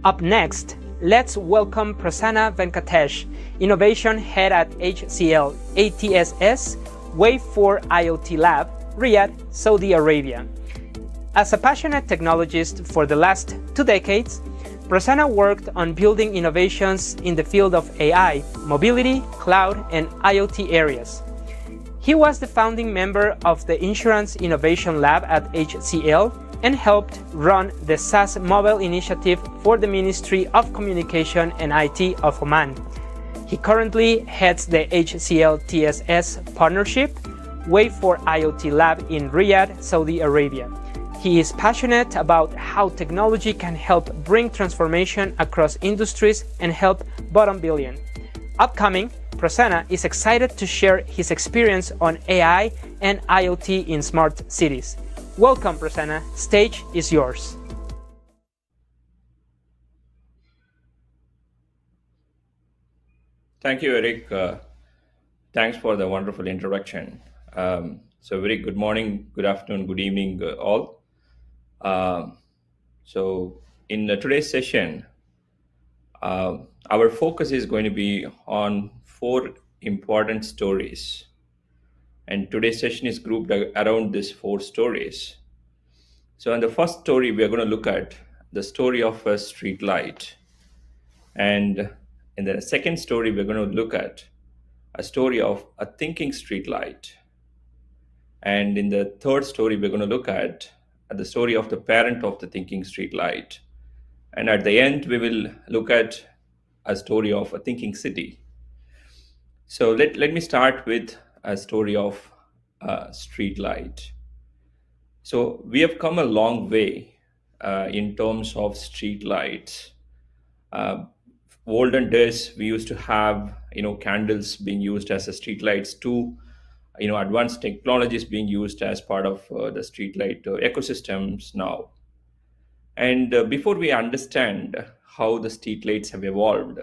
Up next, let's welcome Prasanna Venkatesh, Innovation Head at HCL ATS's Wave4IOT Lab, Riyadh, Saudi Arabia. As a passionate technologist for the last 2 decades, Prasanna worked on building innovations in the field of AI, mobility, cloud, and IoT areas. He was the founding member of the Insurance Innovation Lab at HCL and helped run the SaaS Mobile Initiative for the Ministry of Communication and IT of Oman. He currently heads the HCL TSS partnership, Wave4IOT Lab in Riyadh, Saudi Arabia. He is passionate about how technology can help bring transformation across industries and help bottom billion. Upcoming, Prasanna is excited to share his experience on AI and IoT in smart cities. Welcome, Prasanna. Stage is yours. Thank you, Eric. Thanks for the wonderful introduction. So very good morning, good afternoon, good evening, all. So in today's session, our focus is going to be on 4 important stories. And today's session is grouped around these 4 stories. So in the first story, we are going to look at the story of a street light. And in the second story, we're going to look at a story of a thinking street light. And in the third story, we're going to look at the story of the parent of the thinking street light. And at the end, we will look at a story of a thinking city. So let me start with a story of a street light. So we have come a long way in terms of street lights. Olden days, we used to have candles being used as a street lights to advanced technologies being used as part of the streetlight ecosystems now. And before we understand how the streetlights have evolved,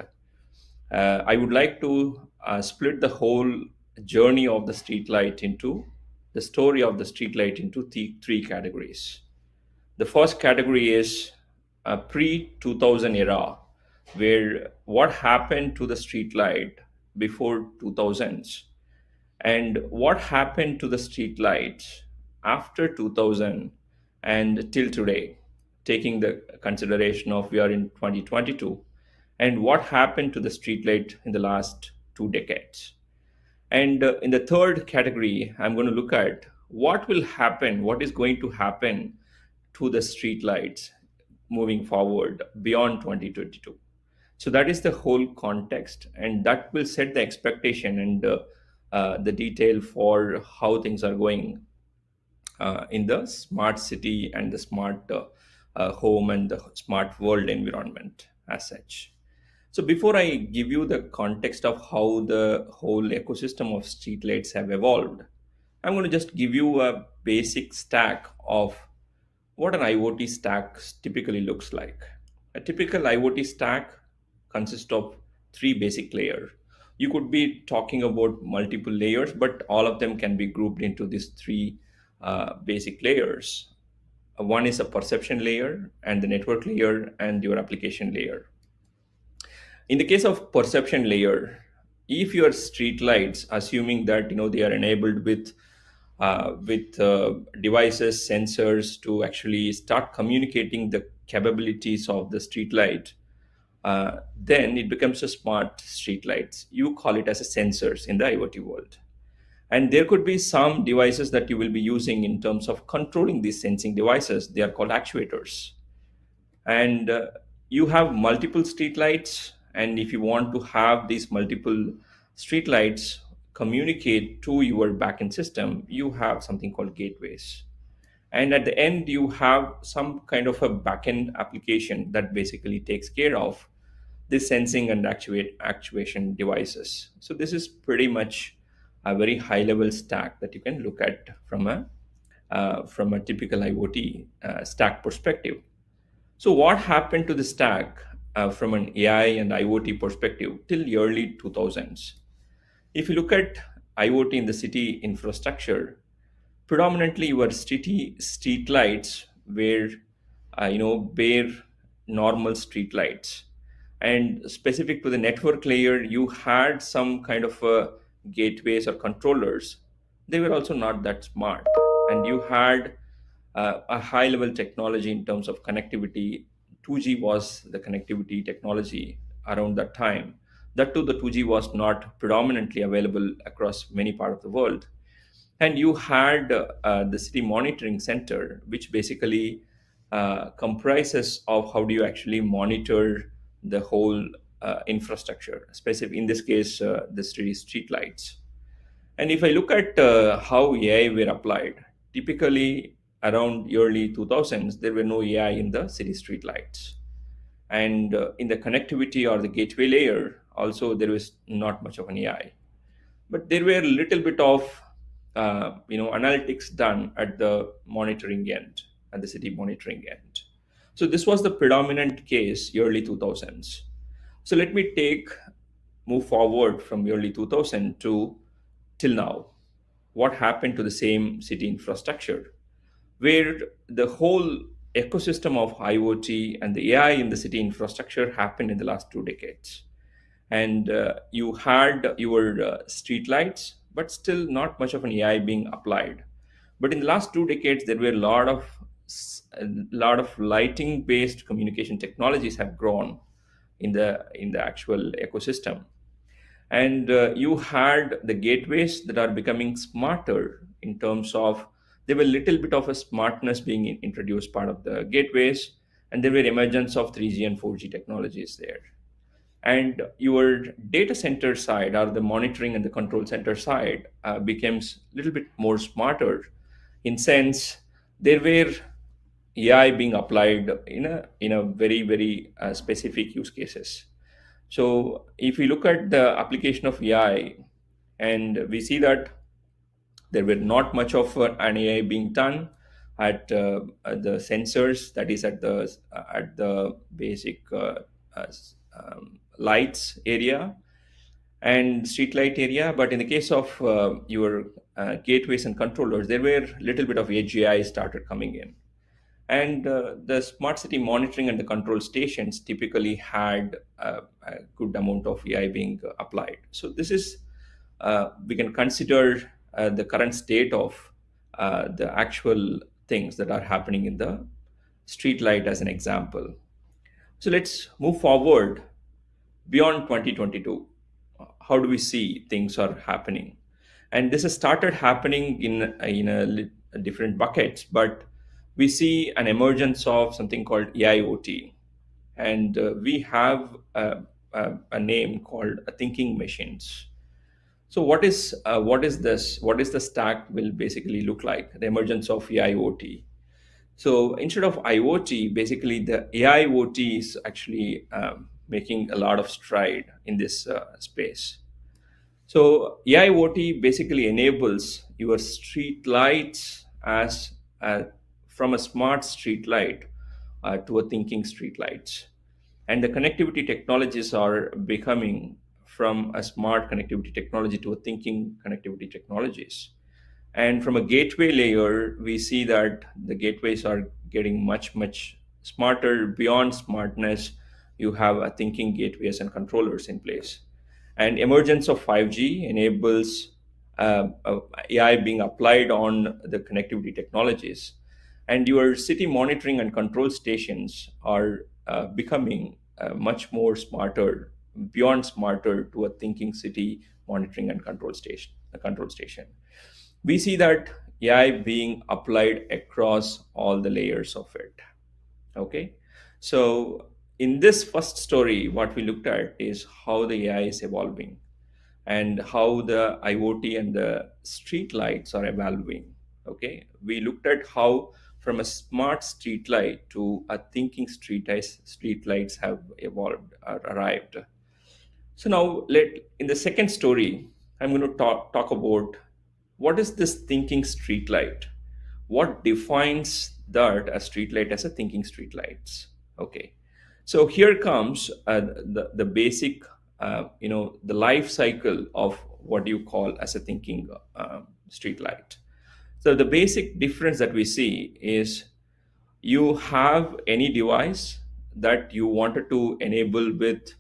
I would like to split the whole journey of the streetlight into the story of the streetlight into 3 categories. The first category is a pre-2000 era, where what happened to the streetlight before 2000s. And what happened to the street lights after 2000 and till today, taking the consideration of we are in 2022, and what happened to the street light in the last 2 decades. And in the third category, I'm going to look at what will happen, what is going to happen to the street lights moving forward beyond 2022. So that is the whole context, and that will set the expectation and the detail for how things are going in the smart city and the smart home and the smart world environment as such. So before I give you the context of how the whole ecosystem of streetlights have evolved, I'm going to just give you a basic stack of what an IoT stack typically looks like. A typical IoT stack consists of 3 basic layers. You could be talking about multiple layers, but all of them can be grouped into these 3 basic layers. One is a perception layer, and the network layer, and your application layer. In the case of perception layer, if your street lights, assuming that they are enabled with devices, sensors to actually start communicating the capabilities of the street light, then it becomes a smart street lights. You call it as a sensors in the IoT world. And there could be some devices that you will be using in terms of controlling these sensing devices. They are called actuators. And you have multiple street lights. And if you want to have these multiple street lights communicate to your backend system, you have something called gateways. And at the end, you have some kind of a backend application that basically takes care of this sensing and actuation devices. So this is pretty much a very high level stack that you can look at from a typical IoT stack perspective. So what happened to the stack from an AI and IoT perspective till early 2000s? If you look at IoT in the city infrastructure, predominantly your street lights were bare normal street lights. And specific to the network layer, you had some kind of gateways or controllers. They were also not that smart. And you had a high level technology in terms of connectivity. 2G was the connectivity technology around that time. That too, the 2G was not predominantly available across many parts of the world. And you had the city monitoring center, which basically comprises of how do you actually monitor the whole infrastructure, specific in this case, the street lights. And if I look at how AI were applied, typically around early 2000s, there were no AI in the city street lights. And in the connectivity or the gateway layer, also there was not much of an AI. But there were a little bit of analytics done at the monitoring end, at the city monitoring end. So this was the predominant case early 2000s. So let me move forward from early 2000 to till now. What happened to the same city infrastructure, where the whole ecosystem of IoT and the AI in the city infrastructure happened in the last 2 decades. And you had your street lights, but still not much of an AI being applied. But in the last 2 decades, there were a lot of lighting based communication technologies have grown in the actual ecosystem. And you had the gateways that are becoming smarter in terms of there were a little bit of a smartness being introduced part of the gateways, and there were emergence of 3G and 4G technologies there. And your data center side, or the monitoring and the control center side, becomes a little bit more smarter in sense there were AI being applied in a very very specific use cases. So if we look at the application of AI, and we see that there were not much of an AI being done at the sensors, that is at the basic lights area and street light area. But in the case of your gateways and controllers, there were a little bit of edge AI started coming in. And the smart city monitoring and the control stations typically had a good amount of AI being applied. So this is, we can consider the current state of the actual things that are happening in the street light as an example. So let's move forward beyond 2022. How do we see things are happening? And this has started happening in different buckets, but we see an emergence of something called AIoT. And we have a name called thinking machines. So what is this? What is the stack will basically look like? The emergence of AIoT. So instead of IoT, basically the AIoT is actually making a lot of stride in this space. So AIoT basically enables your street lights as from a smart street light to a thinking street lights. And the connectivity technologies are becoming from a smart connectivity technology to a thinking connectivity technologies. And from a gateway layer, we see that the gateways are getting much, much smarter. Beyond smartness, you have a thinking gateways and controllers in place. And emergence of 5G enables AI being applied on the connectivity technologies. And your city monitoring and control stations are becoming much more smarter, beyond smarter, to a thinking city monitoring and control station. We see that AI being applied across all the layers of it. Okay, so in this first story, what we looked at is how the AI is evolving and how the IoT and the street lights are evolving. Okay, we looked at how from a smart street light to a thinking street lights have evolved or arrived. So now in the second story, I'm going to talk about what is this thinking street light? What defines that a street light as a thinking street lights? Okay, so here comes the basic, the life cycle of what you call as a thinking street light. So the basic difference that we see is you have any device that you wanted to enable with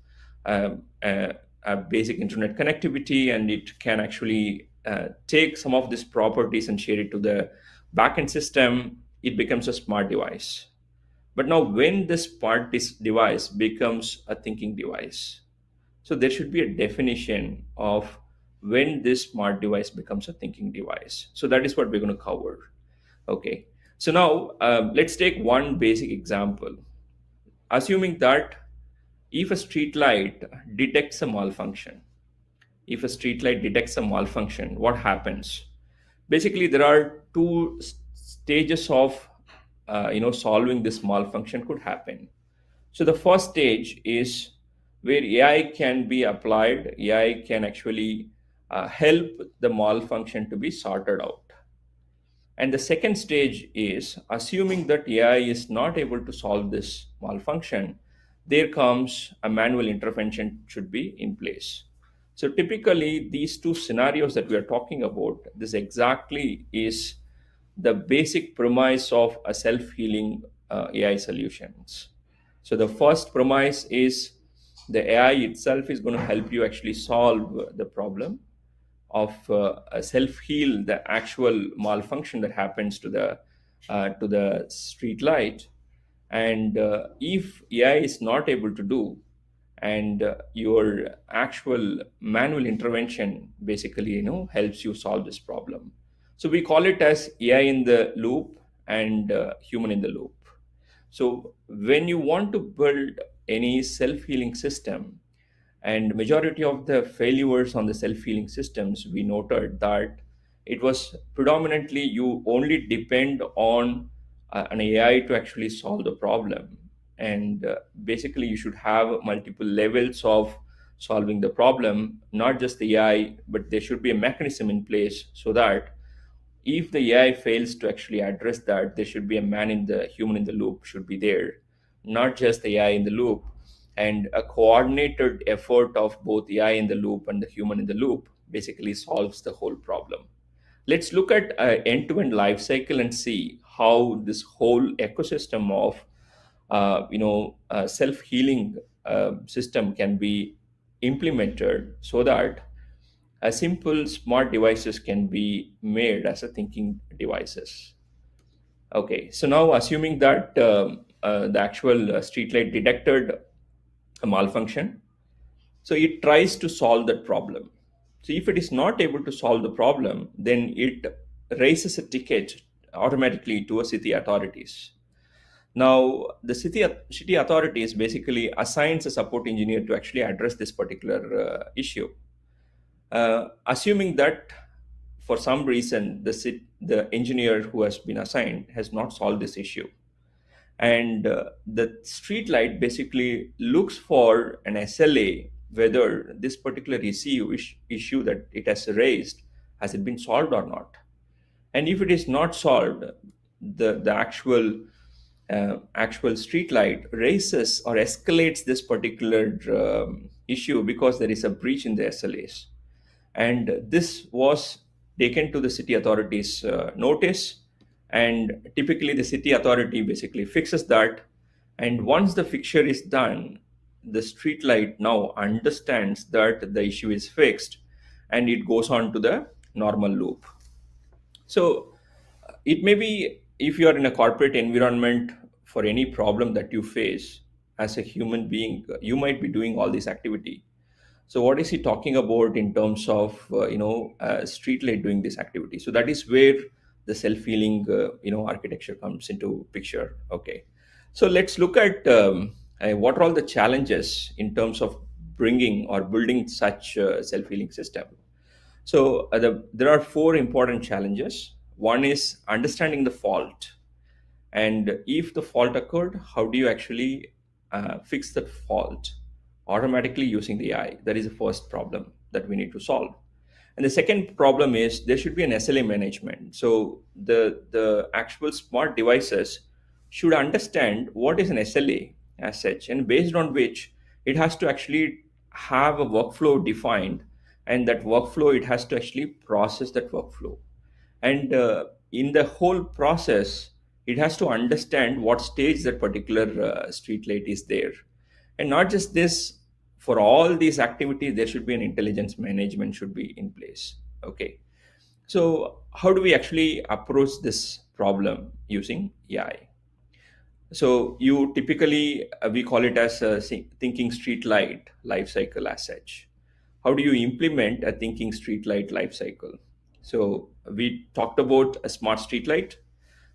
a basic internet connectivity, and it can actually take some of these properties and share it to the backend system, it becomes a smart device. But now, when this device becomes a thinking device, so there should be a definition of when this smart device becomes a thinking device. So that is what we're going to cover. Okay. So now let's take one basic example. Assuming that if a street light detects a malfunction, what happens? Basically, there are two stages of solving this malfunction could happen. So the first stage is where AI can be applied. AI can actually help the malfunction to be sorted out. And the second stage is assuming that AI is not able to solve this malfunction, there comes a manual intervention should be in place. So typically these two scenarios that we are talking about, this exactly is the basic premise of a self-healing AI solutions. So the first premise is the AI itself is going to help you actually solve the problem of self-heal the actual malfunction that happens to the street light. And if AI is not able to do, and your actual manual intervention basically helps you solve this problem. So we call it as AI in the loop and human in the loop. So when you want to build any self-healing system, and majority of the failures on the self-healing systems, we noted that it was predominantly you only depend on an AI to actually solve the problem. And basically you should have multiple levels of solving the problem, not just the AI, but there should be a mechanism in place so that if the AI fails to actually address that, there should be a human in the loop should be there, not just the AI in the loop. And a coordinated effort of both AI in the loop and the human in the loop basically solves the whole problem. Let's look at end-to-end life cycle and see how this whole ecosystem of self-healing system can be implemented so that a simple smart devices can be made as a thinking devices. Okay, so now assuming that the actual streetlight detected a malfunction, so it tries to solve that problem. So if it is not able to solve the problem, then it raises a ticket automatically to a city authorities. Now the city authorities basically assigns a support engineer to actually address this particular issue. Assuming that for some reason the engineer who has been assigned has not solved this issue, and the street light basically looks for an SLA whether this particular issue that it has raised has it been solved or not. And if it is not solved, the actual street light raises or escalates this particular issue because there is a breach in the SLAs. And this was taken to the city authorities notice, and typically the city authority basically fixes that. And once the fixture is done, the street light now understands that the issue is fixed, and it goes on to the normal loop. So it may be, if you are in a corporate environment, for any problem that you face as a human being, you might be doing all this activity. So what is he talking about in terms of street light doing this activity? So that is where the self-healing architecture comes into picture. Okay, so let's look at what are all the challenges in terms of bringing or building such a self-healing system. So there are four important challenges. One is understanding the fault, and if the fault occurred, how do you actually fix that fault automatically using the AI? That is the first problem that we need to solve. And the second problem is there should be an SLA management. So the actual smart devices should understand what is an SLA as such, and based on which it has to actually have a workflow defined, and that workflow, it has to actually process that workflow. And in the whole process, it has to understand what stage that particular street light is there. And not just this, for all these activities, there should be an intelligence management should be in place. Okay. So how do we actually approach this problem using AI? So you typically, we call it as a thinking street light life cycle as such. How do you implement a thinking street light life cycle? So we talked about a smart street light.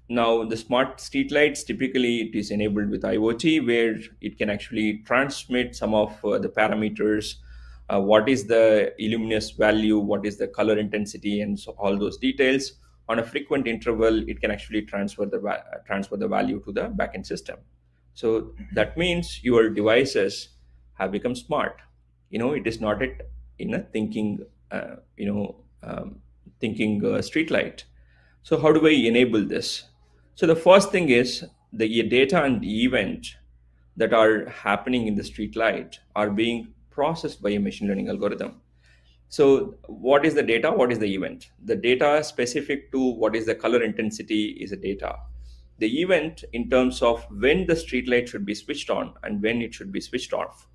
Now, the smart streetlights, typically it is enabled with IoT, where it can actually transmit some of the parameters, what is the luminous value, what is the color intensity, and so all those details. On a frequent interval, it can actually transfer the value to the backend system. So that means your devices have become smart. It is not in a thinking, thinking street light. So how do I enable this? So the first thing is the data and the event that are happening in the street light are being processed by a machine learning algorithm. So what is the data? What is the event? The data specific to what is the color intensity is a data. The event in terms of when the street light should be switched on and when it should be switched off.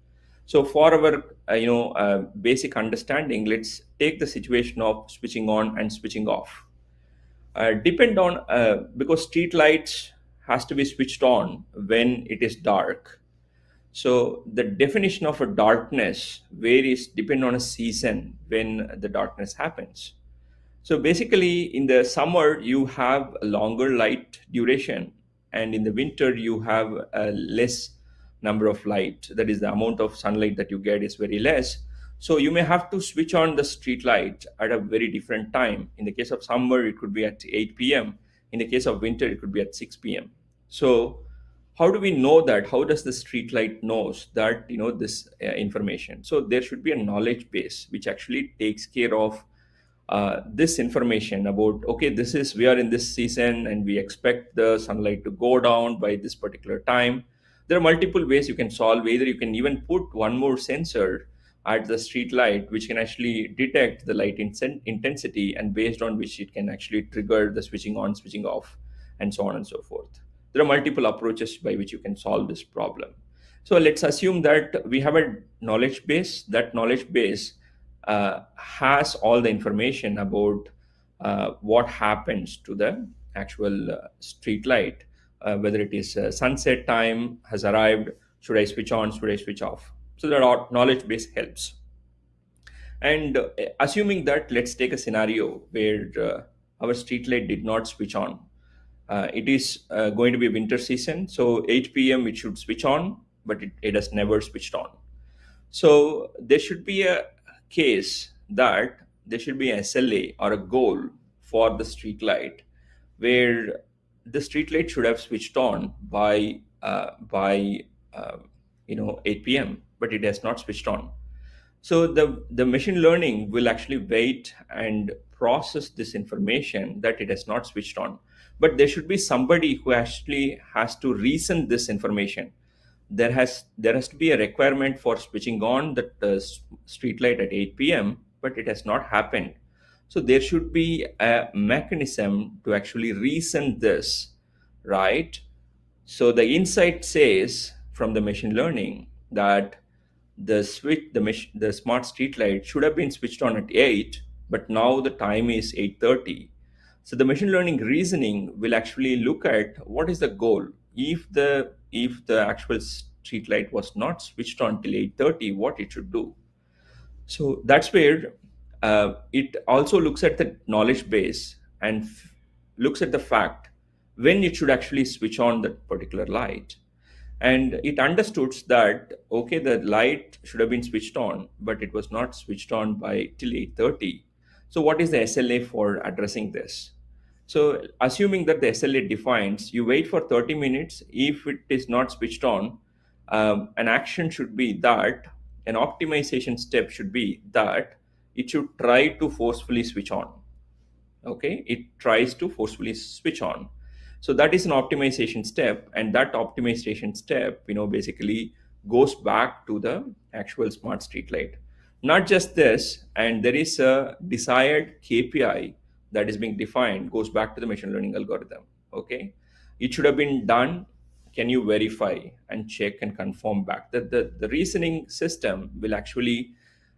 So for our basic understanding, let's take the situation of switching on and switching off. Depend on because street lights has to be switched on when it is dark. So the definition of a darkness varies depending on a season when the darkness happens. So basically, in the summer you have a longer light duration, and in the winter you have a less number of light. That is, the amount of sunlight that you get is very less. So you may have to switch on the street light at a very different time. In the case of summer, it could be at 8 p.m. In the case of winter, it could be at 6 p.m. So how do we know that? How does the street light knows that this information? So there should be a knowledge base which actually takes care of this information about, okay, we are in this season and we expect the sunlight to go down by this particular time. There are multiple ways you can solve. Either you can even put one more sensor at the street light, which can actually detect the light intensity, and based on which it can actually trigger the switching on, switching off, and so on and so forth. There are multiple approaches by which you can solve this problem. So let's assume that we have a knowledge base. That knowledge base has all the information about what happens to the actual street light, whether it is sunset time has arrived, should I switch on, should I switch off? So that knowledge base helps. And assuming that, let's take a scenario where our street light did not switch on. It is going to be winter season, so 8 p.m. it should switch on, but it has never switched on. So there should be a case that there should be an SLA or a goal for the street light, where the street light should have switched on by 8 p.m., but it has not switched on. So the machine learning will actually wait and process this information that it has not switched on. But there should be somebody who actually has to reason this information. There has to be a requirement for switching on the street light at 8 p.m., but it has not happened. So there should be a mechanism to actually reason this, right? So the insight says from the machine learning that the smart street light should have been switched on at 8, but now the time is 8:30. So the machine learning reasoning will actually look at what is the goal. If the actual street light was not switched on till 8:30, what it should do. So that's where it also looks at the knowledge base and looks at the fact when it should actually switch on that particular light. And it understood that, okay, the light should have been switched on, but it was not switched on by till 8:30. So what is the SLA for addressing this? So assuming that the SLA defines, you wait for 30 minutes. If it is not switched on, an action should be that, an optimization step should be that it should try to forcefully switch on. Okay, it tries to forcefully switch on. So that is an optimization step, and that optimization step, basically goes back to the actual smart street light. Not just this, and there is a desired KPI that is being defined, goes back to the machine learning algorithm. Okay, it should have been done. Can you verify and check and confirm back that the reasoning system will actually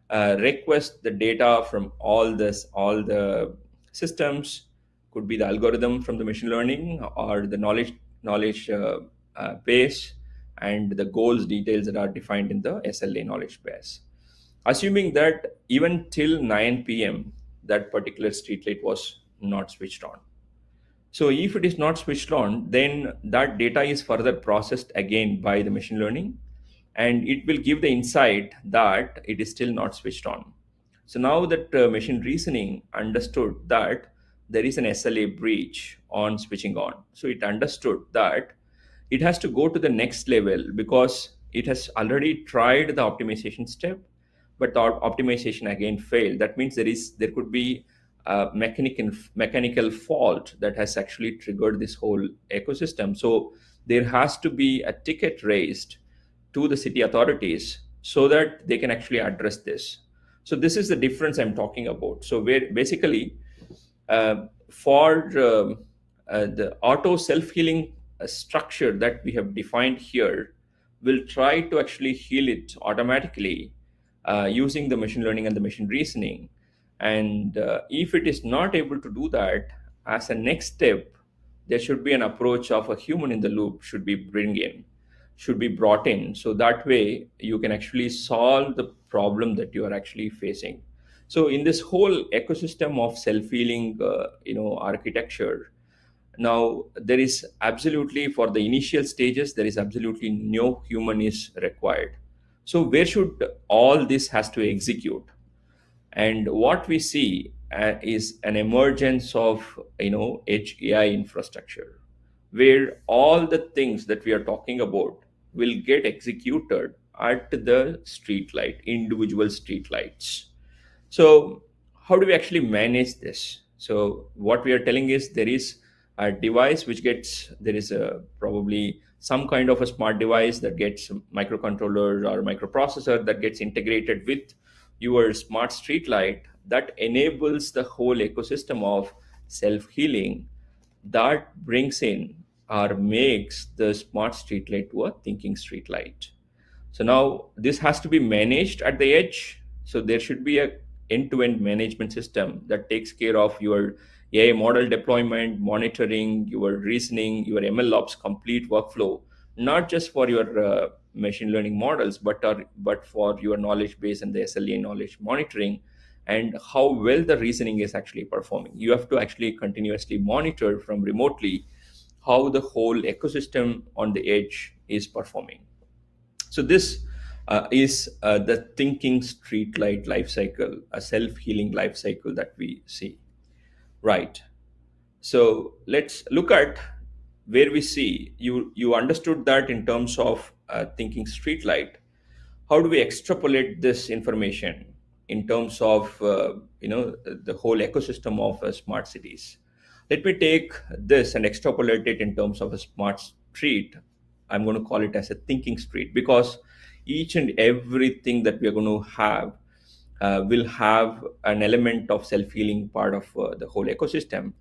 request the data from all the systems, could be the algorithm from the machine learning or the knowledge base, and the goals details that are defined in the SLA knowledge base. Assuming that even till 9 p.m. that particular street light was not switched on. So if it is not switched on, then that data is further processed again by the machine learning, and it will give the insight that it is still not switched on. So now that machine reasoning understood that there is an SLA breach on switching on. So it understood that it has to go to the next level because it has already tried the optimization step, but the optimization again failed. That means there could be a mechanical fault that has actually triggered this whole ecosystem. So there has to be a ticket raised to the city authorities so that they can actually address this. So this is the difference I'm talking about. So where basically for the auto self-healing structure that we have defined here will try to actually heal it automatically using the machine learning and the machine reasoning. And if it is not able to do that, as a next step, there should be an approach of a human in the loop should be brought in. So that way you can actually solve the problem that you are actually facing. So in this whole ecosystem of self-healing, architecture, now there is absolutely, for the initial stages, there is absolutely no human is required. So where should all this has to execute? And what we see is an emergence of edge AI infrastructure, where all the things that we are talking about will get executed at the street light, individual street lights. So how do we actually manage this? So what we are telling is there is a device which gets, there is a probably some kind of a smart device that gets microcontroller or microprocessor that gets integrated with your smart street light that enables the whole ecosystem of self-healing, that brings in or makes the smart street light to a thinking street light. So now this has to be managed at the edge. So there should be a end-to-end management system that takes care of your AI model deployment, monitoring, your reasoning, your ML ops complete workflow, not just for your machine learning models, but for your knowledge base and the SLA knowledge monitoring, and how well the reasoning is actually performing. You have to actually continuously monitor from remotely how the whole ecosystem on the edge is performing. So this is the thinking streetlight life cycle, a self-healing life cycle that we see. Right. So let's look at where we see you understood that in terms of thinking streetlight. How do we extrapolate this information in terms of the whole ecosystem of smart cities? Let me take this and extrapolate it in terms of a smart street. I'm going to call it as a thinking street, because each and everything that we are going to have will have an element of self-healing part of the whole ecosystem.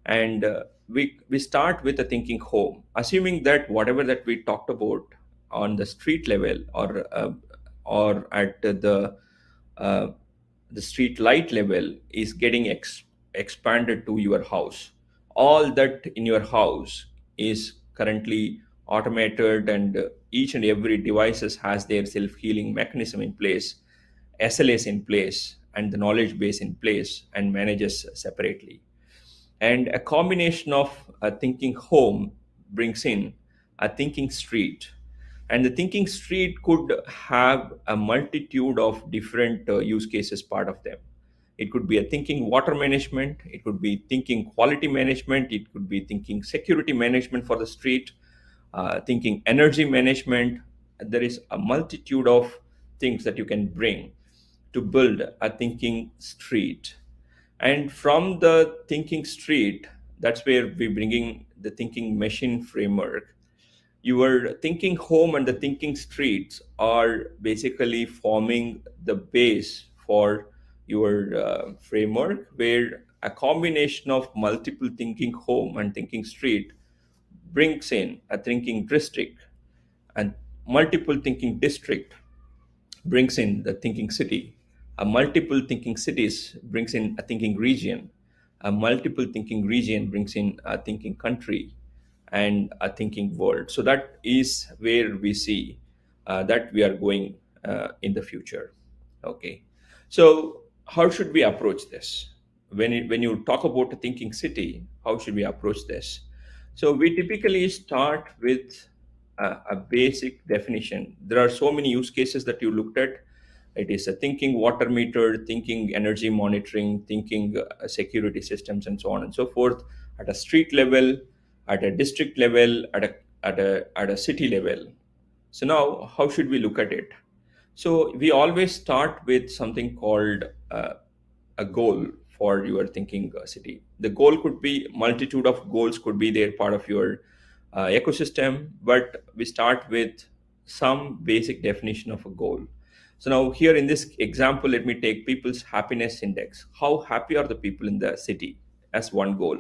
And we start with a thinking home, assuming that whatever that we talked about on the street level or at uh, the street light level is getting expanded to your house. All that in your house is currently automated, and each and every devices has their self-healing mechanism in place, SLAs in place, and the knowledge base in place, and manages separately. And a combination of a thinking home brings in a thinking street. And the thinking street could have a multitude of different use cases part of them. It could be a thinking water management, it could be thinking quality management, it could be thinking security management for the street, thinking energy management. There is a multitude of things that you can bring to build a thinking street. And from the thinking street, that's where we bringing the thinking machine framework. Your thinking home and the thinking streets are basically forming the base for your framework, where a combination of multiple thinking home and thinking street brings in a thinking district, and multiple thinking district brings in the thinking city. A multiple thinking cities brings in a thinking region. A multiple thinking region brings in a thinking country and a thinking world. So that is where we see that we are going in the future. Okay. So how should we approach this? When you talk about a thinking city, how should we approach this? So we typically start with a basic definition. There are so many use cases that you looked at. It is a thinking water meter, thinking energy monitoring, thinking security systems, and so on and so forth, at a street level, at a district level, at a city level. So now, how should we look at it? So we always start with something called a goal for your thinking city. The goal could be multitude of goals could be there part of your ecosystem, but we start with some basic definition of a goal. So now here in this example, let me take people's happiness index. How happy are the people in the city as one goal?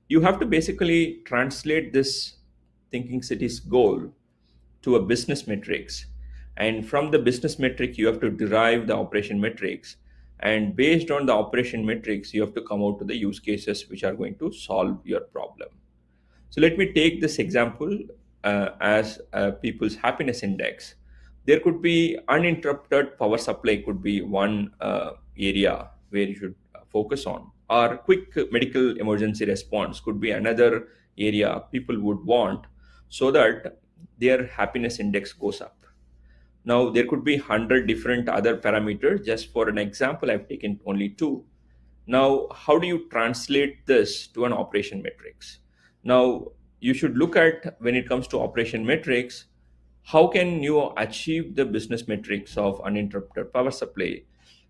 You have to basically translate this thinking city's goal to a business metrics, and from the business metric you have to derive the operation metrics, and based on the operation metrics you have to come out to the use cases which are going to solve your problem. So let me take this example as people's happiness index. There could be uninterrupted power supply could be one area where you should focus on, or quick medical emergency response could be another area people would want, so that their happiness index goes up. Now there could be 100 different other parameters. Just for an example, I've taken only two. Now, how do you translate this to an operation metrics? Now, you should look at, when it comes to operation metrics, how can you achieve the business metrics of uninterrupted power supply,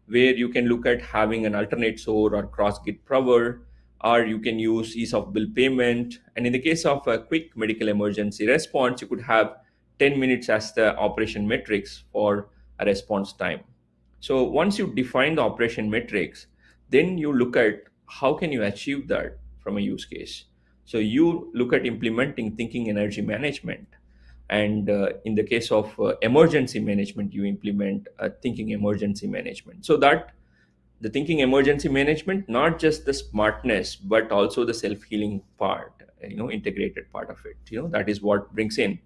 where you can look at having an alternate source or cross-grid power, or you can use ease of bill payment. And in the case of a quick medical emergency response, you could have 10 minutes as the operation metrics for a response time. So once you define the operation metrics, then you look at how can you achieve that from a use case. So you look at implementing thinking energy management. And in the case of emergency management, you implement thinking emergency management. So that the thinking emergency management, not just the smartness, but also the self-healing part, integrated part of it. That is what brings in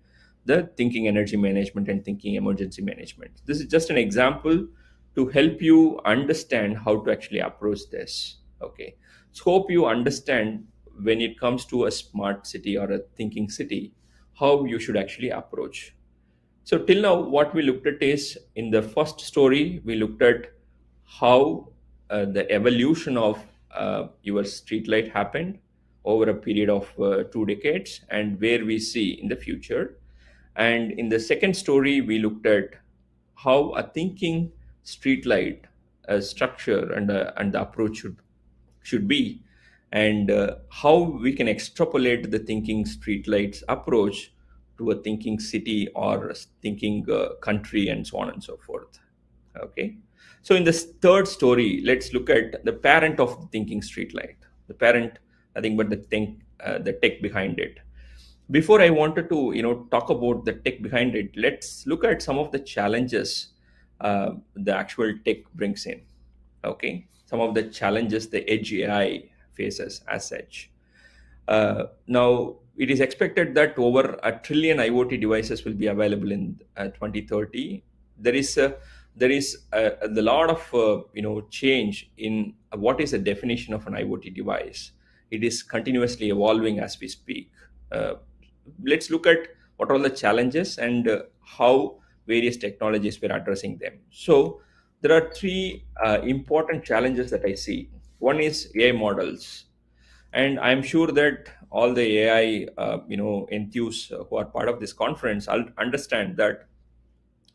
the thinking energy management and thinking emergency management. This is just an example to help you understand how to actually approach this. Okay. So hope you understand when it comes to a smart city or a thinking city, how you should actually approach. So till now, what we looked at is, in the first story, we looked at how the evolution of your streetlight happened over a period of 2 decades, and where we see in the future. And in the second story, we looked at how a thinking streetlight structure and the approach should be, and how we can extrapolate the thinking streetlights approach to a thinking city or a thinking country, and so on and so forth. Okay. So in this third story, let's look at the parent of the thinking streetlight. The parent, nothing but the tech behind it. Before I wanted to talk about the tech behind it, let's look at some of the challenges the actual tech brings in. Okay, some of the challenges the edge AI faces as such. Now, it is expected that over 1 trillion IoT devices will be available in 2030. There is a lot of change in what is the definition of an IoT device. It is continuously evolving as we speak. Let's look at what are the challenges and how various technologies were addressing them. So there are three important challenges that I see. One is AI models, and I'm sure that all the AI enthusiasts who are part of this conference understand that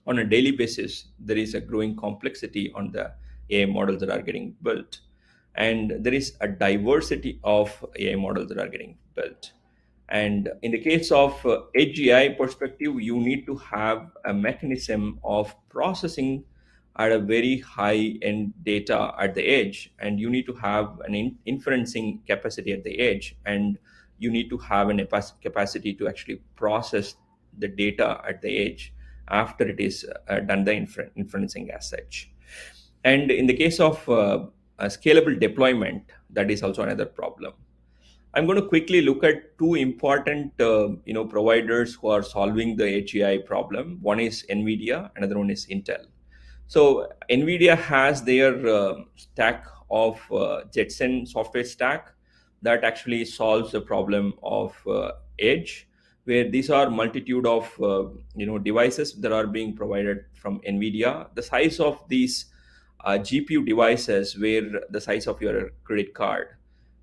on a daily basis there is a growing complexity on the AI models that are getting built, and there is a diversity of AI models that are getting built. And in the case of edge AI perspective, you need to have a mechanism of processing at a very high end data at the edge, and you need to have an inferencing capacity at the edge, and you need to have an capacity to actually process the data at the edge after it is done the inferencing as such. And in the case of a scalable deployment, that is also another problem. I'm going to quickly look at two important providers who are solving the HEI problem. One is NVIDIA, another one is Intel. So NVIDIA has their stack of Jetson software stack that actually solves the problem of edge, where these are multitude of devices that are being provided from NVIDIA. The size of these GPU devices, where the size of your credit card,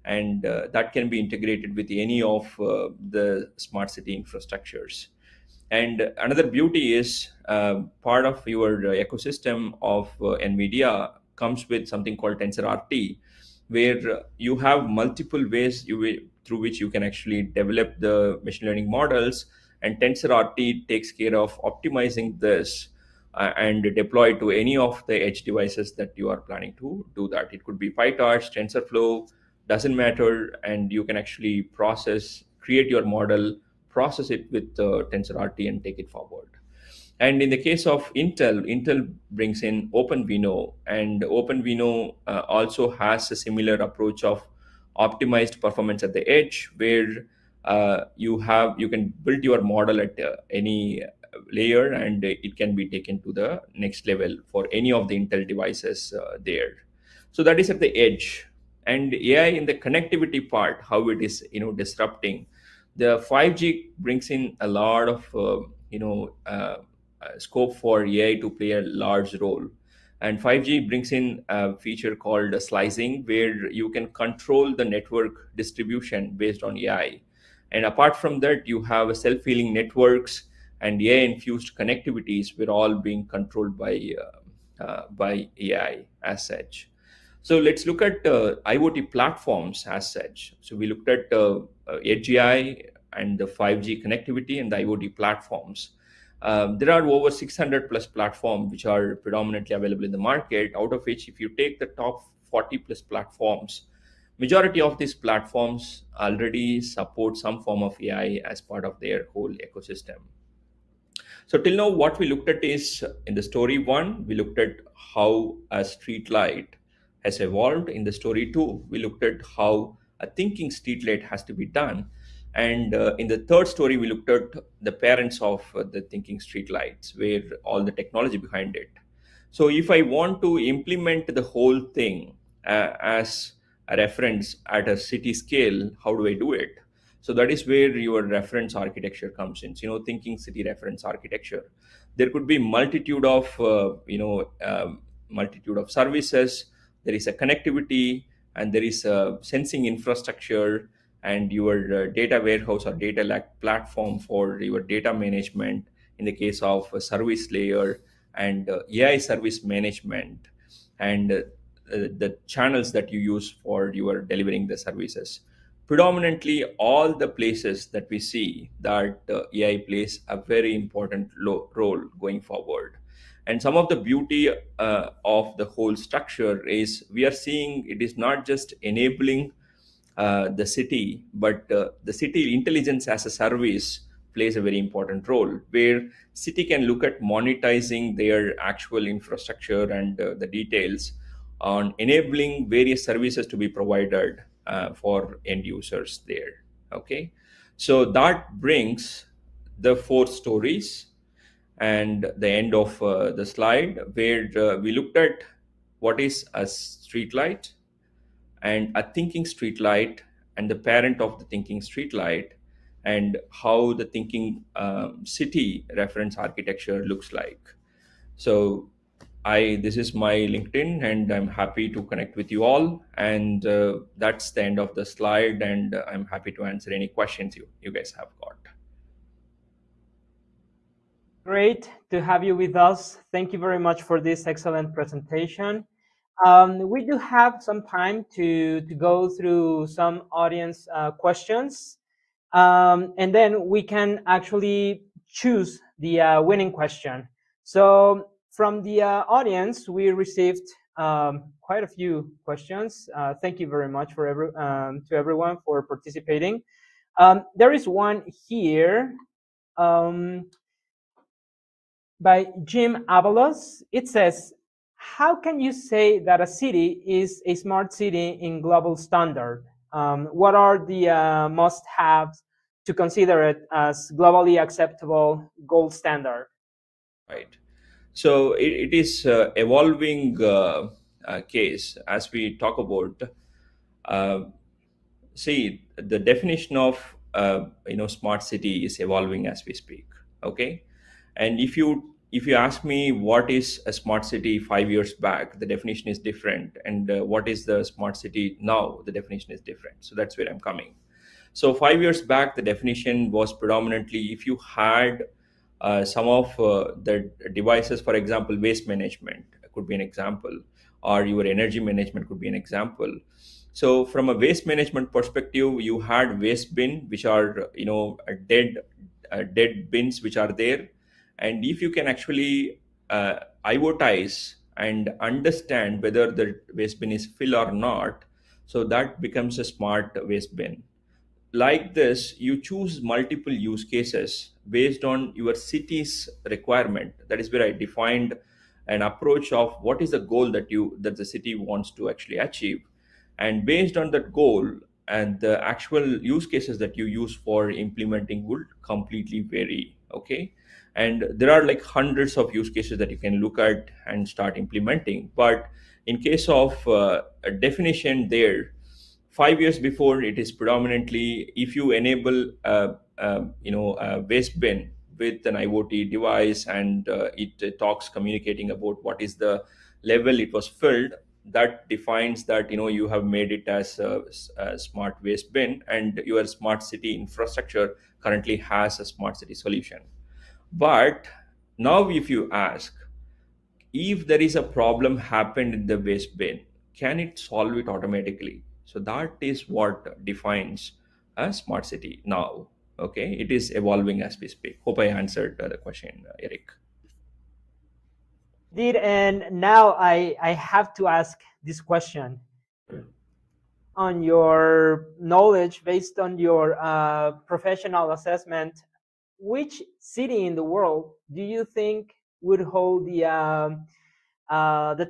and that can be integrated with any of the smart city infrastructures. And another beauty is part of your ecosystem of NVIDIA comes with something called TensorRT, where you have multiple ways through which you can actually develop the machine learning models. And TensorRT takes care of optimizing this and deploy to any of the edge devices that you are planning to do that. It could be PyTorch, TensorFlow, doesn't matter. And you can actually create your model, process it with TensorRT and take it forward. And in the case of Intel brings in OpenVINO, and OpenVINO also has a similar approach of optimized performance at the edge, where you can build your model at any layer, and it can be taken to the next level for any of the Intel devices there. So that is at the edge. And AI in the connectivity part, how it is disrupting. The 5G brings in a lot of scope for AI to play a large role. And 5G brings in a feature called slicing, where you can control the network distribution based on AI. And apart from that, you have self-healing networks and AI-infused connectivities, were all being controlled by AI as such. So let's look at IoT platforms as such. So we looked at Edge AI and the 5G connectivity and the IoT platforms. There are over 600 plus platforms which are predominantly available in the market, out of which if you take the top 40 plus platforms, majority of these platforms already support some form of AI as part of their whole ecosystem. So till now, what we looked at is in the story one, we looked at how a street light has evolved. In the story two, we looked at how a thinking street light has to be done. And in the third story, we looked at the parents of the thinking street lights, where all the technology behind it. So if I want to implement the whole thing as a reference at a city scale, how do I do it? So that is where your reference architecture comes in. So, thinking city reference architecture. There could be multitude of services. There is a connectivity, and there is a sensing infrastructure, and your data warehouse or data lake platform for your data management. In the case of a service layer and AI service management, and the channels that you use for your delivering the services. Predominantly all the places that we see that AI plays a very important role going forward. And some of the beauty of the whole structure is we are seeing it is not just enabling the city, but the city intelligence as a service plays a very important role, where city can look at monetizing their actual infrastructure and the details on enabling various services to be provided for end users there. Okay, so that brings the four stories and the end of the slide, where we looked at what is a street light and a thinking street light and the parent of the thinking street light, and how the thinking city reference architecture looks like. So this is my LinkedIn, and I'm happy to connect with you all. And that's the end of the slide, and I'm happy to answer any questions you guys have got. Great to have you with us. Thank you very much for this excellent presentation. We do have some time to go through some audience questions, and then we can actually choose the winning question. So from the audience, we received quite a few questions. Thank you very much to everyone for participating. There is one here um, by Jim Avalos. It says, how can you say that a city is a smart city in global standard? What are the must-haves to consider it as globally acceptable gold standard? Right. So it is evolving case as we talk about. Uh, See, the definition of smart city is evolving as we speak. Okay, and if you ask me what is a smart city 5 years back, the definition is different, and what is the smart city now, the definition is different. So that's where I'm coming. So 5 years back, the definition was predominantly if you had some of the devices, for example, waste management could be an example, or your energy management could be an example. So from a waste management perspective, you had waste bin, which are dead bins which are there, and if you can actually IoTize and understand whether the waste bin is full or not, so that becomes a smart waste bin. Like this, you choose multiple use cases based on your city's requirement. That is where I defined an approach of what is the goal that the city wants to actually achieve, and based on that goal and the actual use cases that you use for implementing would completely vary. Okay, and there are like hundreds of use cases that you can look at and start implementing. But in case of a definition there, 5 years before, it is predominantly if you enable a waste bin with an IoT device, and it talks communicating about what is the level it was filled, that defines that you have made it as a smart waste bin, and your smart city infrastructure currently has a smart city solution. But now if you ask, if there is a problem happened in the waste bin, can it solve it automatically? So that is what defines a smart city now. Okay, it is evolving as we speak. Hope I answered the question, Eric. Did and now I have to ask this question on your knowledge based on your professional assessment. Which city in the world do you think would hold the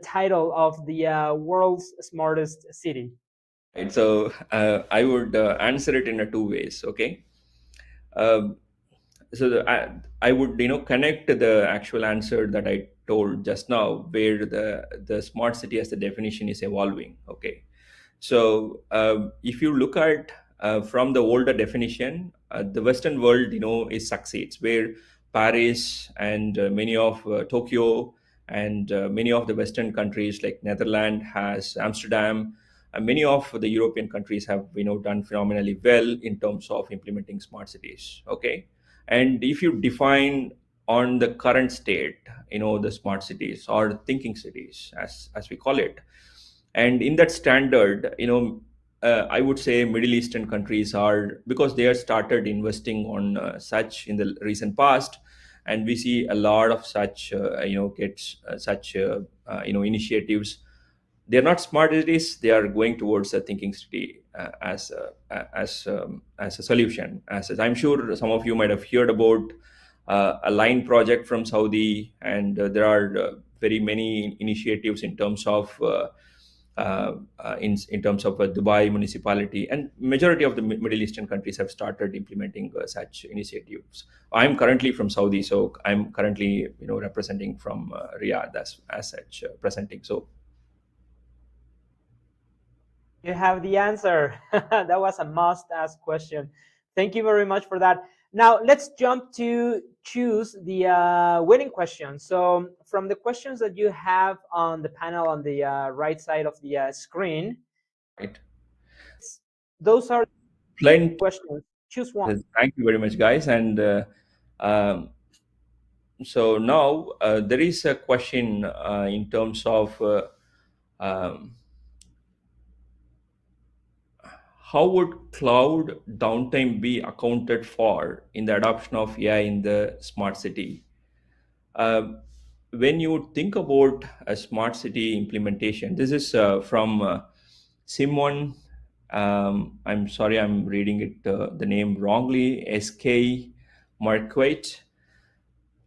title of the world's smartest city? Right, so I would answer it in a two ways. Okay, um, so I would connect the actual answer that I told just now, where the smart city as the definition is evolving. Okay, so if you look at from the older definition, the Western world, is succeeds, where Paris and many of Tokyo and many of the Western countries like Netherlands has Amsterdam, and many of the European countries have done phenomenally well in terms of implementing smart cities. Okay, and if you define on the current state, the smart cities or thinking cities, as we call it, and in that standard, I would say Middle Eastern countries are, because they have started investing on such in the recent past, and we see a lot of such gets such initiatives. They're not smart cities, they are going towards a thinking city as a solution. As I'm sure some of you might have heard about a line project from Saudi, and there are very many initiatives in terms of in terms of Dubai municipality, and majority of the Middle Eastern countries have started implementing such initiatives. I'm currently from Saudi, so I'm currently representing from Riyadh as such, presenting. So You have the answer. That was a must ask question. Thank you very much for that. Now let's jump to choose the winning question. So from the questions that you have on the panel on the right side of the screen, right, those are plenty. questions. Choose one. Thank you very much, guys. And um, so now there is a question in terms of um, how would cloud downtime be accounted for in the adoption of AI in the smart city? Uh, when you think about a smart city implementation, this is from Simon I'm sorry, I'm reading it the name wrongly. SK Marquette.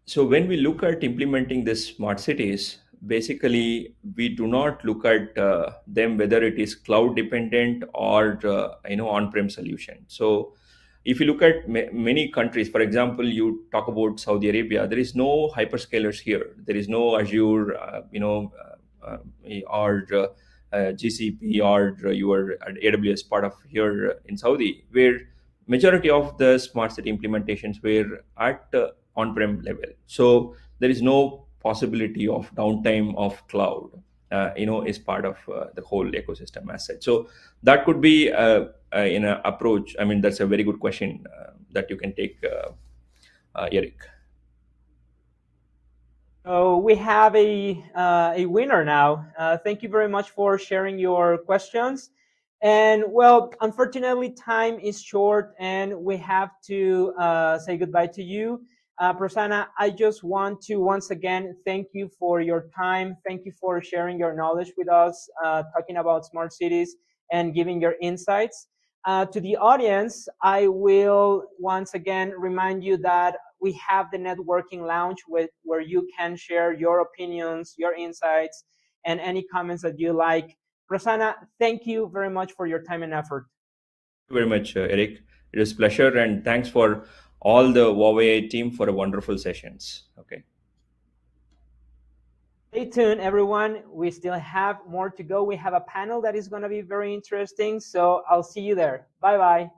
So when we look at implementing this smart cities, basically we do not look at them whether it is cloud dependent or on-prem solution. So if you look at many countries, for example, you talk about Saudi Arabia, there is no hyperscalers here. There is no Azure, or GCP or your AWS part of here in Saudi, where majority of the smart city implementations were at on-prem level. So there is no possibility of downtime of cloud. Is part of the whole ecosystem as such. So that could be in an approach. I mean, that's a very good question that you can take, Eric. So we have a winner now. Thank you very much for sharing your questions. And well, unfortunately, time is short, and we have to say goodbye to you. Prasanna, I just want to once again thank you for your time. Thank you for sharing your knowledge with us, talking about smart cities and giving your insights. To the audience, I will once again remind you that we have the networking lounge where you can share your opinions, your insights, and any comments that you like. Prasanna, thank you very much for your time and effort. Thank you very much, Eric. It was a pleasure, and thanks for all the Huawei team for a wonderful sessions. Okay. Stay tuned, everyone. We still have more to go. We have a panel that is going to be very interesting. So I'll see you there. Bye bye.